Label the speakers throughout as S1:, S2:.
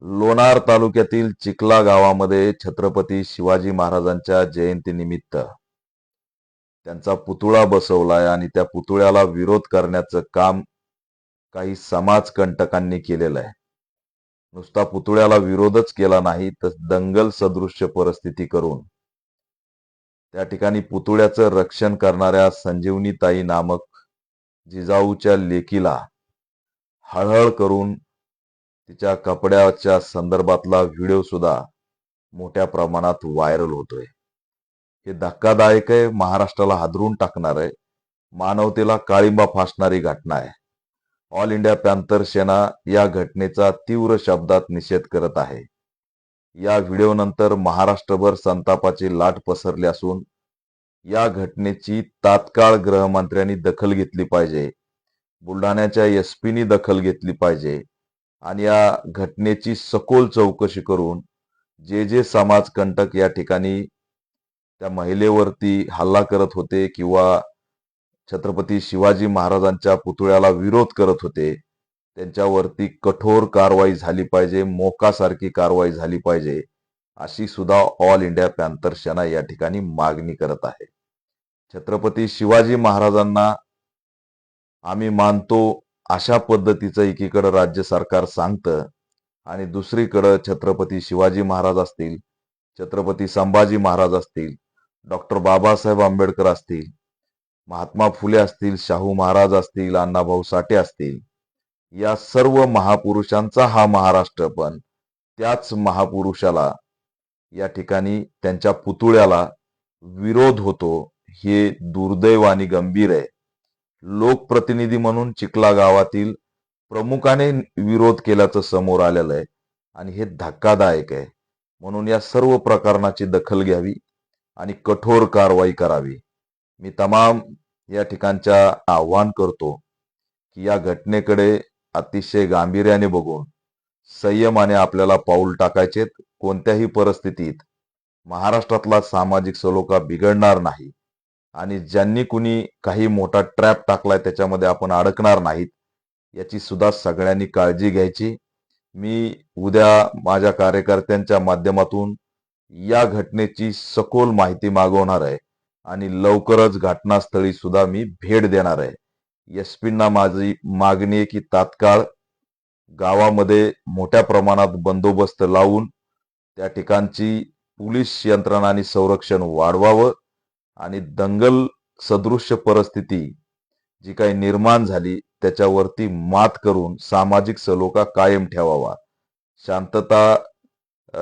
S1: लोणार तालुक्यातील चिखला गावामध्ये छत्रपती शिवाजी महाराजांच्या जयंतीनिमित्त त्यांचा पुतळा बसवलाय आणि त्या पुतळ्याला विरोध करण्याचं काम काही समाजकंटकांनी केलेलं आहे. नुसता पुतळ्याला विरोधच केला नाही तर दंगल सदृश्य परिस्थिती करून त्या ठिकाणी पुतळ्याचं रक्षण करणाऱ्या संजीवनीताई नामक जिजाऊच्या लेकीला हळहळ करून तिच्या कपड्याच्या संदर्भातला व्हिडिओ सुद्धा मोठ्या प्रमाणात व्हायरल होतोय. हे धक्कादायक आहे, महाराष्ट्राला हादरून टाकणार आहे, मानवतेला काळिंबा फासणारी घटना आहे. ऑल इंडिया पॅंथर सेना या घटनेचा तीव्र शब्दात निषेध करत आहे. या व्हिडिओनंतर महाराष्ट्रभर संतापाची लाट पसरली असून या घटनेची तात्काळ गृहमंत्र्यांनी दखल घेतली पाहिजे, बुलढाण्याच्या एसपीनी दखल घेतली पाहिजे आणि या घटनेची सखोल चौकशी करून जे समाजकंटक या ठिकाणी त्या महिलेवरती हल्ला करत होते किंवा छत्रपती शिवाजी महाराजांच्या पुतळ्याला विरोध करत होते त्यांच्यावरती कठोर कारवाई झाली पाहिजे, मोकासारखी कारवाई झाली पाहिजे, अशी सुद्धा ऑल इंडिया पॅंथर सेना या ठिकाणी मागणी करत आहे. छत्रपती शिवाजी महाराजांना आम्ही मानतो अशा पद्धतीचं एकीकडे राज्य सरकार सांगतं आणि दुसरीकडे छत्रपती शिवाजी महाराज असतील, छत्रपती संभाजी महाराज असतील, डॉक्टर बाबासाहेब आंबेडकर असतील, महात्मा फुले असतील, शाहू महाराज असतील, अण्णाभाऊ साठे असतील, या सर्व महापुरुषांचा हा महाराष्ट्र, पण त्याच महापुरुषाला या ठिकाणी त्यांच्या पुतळ्याला विरोध होतो, हे दुर्दैव आणि गंभीर आहे. लोकप्रतिनिधी म्हणून चिखला गावातील प्रमुखाने विरोध केल्याचं समोर आलेलं आहे आणि हे धक्कादायक आहे. म्हणून या सर्व प्रकरणाची दखल घ्यावी आणि कठोर कारवाई करावी. मी तमाम या ठिकाणच्या आव्हान करतो की या घटनेकडे अतिशय गांभीर्याने बघून संयमाने आपल्याला पाऊल टाकायचेत. कोणत्याही परिस्थितीत महाराष्ट्रातला सामाजिक सलोखा बिघडणार नाही आणि ज्यांनी कुणी काही मोठा ट्रॅप टाकलाय त्याच्यामध्ये आपण अडकणार नाहीत, याची सुद्धा सगळ्यांनी काळजी घ्यायची. मी उद्या माझ्या कार्यकर्त्यांच्या माध्यमातून या घटनेची सखोल माहिती मागवणार आहे आणि लवकरच घटनास्थळी सुद्धा मी भेट देणार आहे. एसपींना माझी मागणी आहे की तात्काळ गावामध्ये मोठ्या प्रमाणात बंदोबस्त लावून त्या ठिकाणची पोलीस यंत्रणा आणि संरक्षण वाढवावं आणि दंगल सदृश्य परिस्थिती जी काही निर्माण झाली त्याच्यावरती मात करून सामाजिक सलोखा कायम ठेवावा, शांतता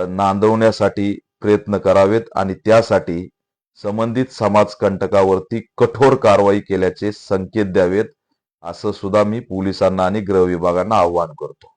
S1: नांदवण्यासाठी प्रयत्न करावेत आणि त्यासाठी संबंधित समाजकंटकावरती कठोर कारवाई केल्याचे संकेत द्यावेत, असं सुद्धा मी पोलिसांना आणि गृह विभागांना आवाहन करतो.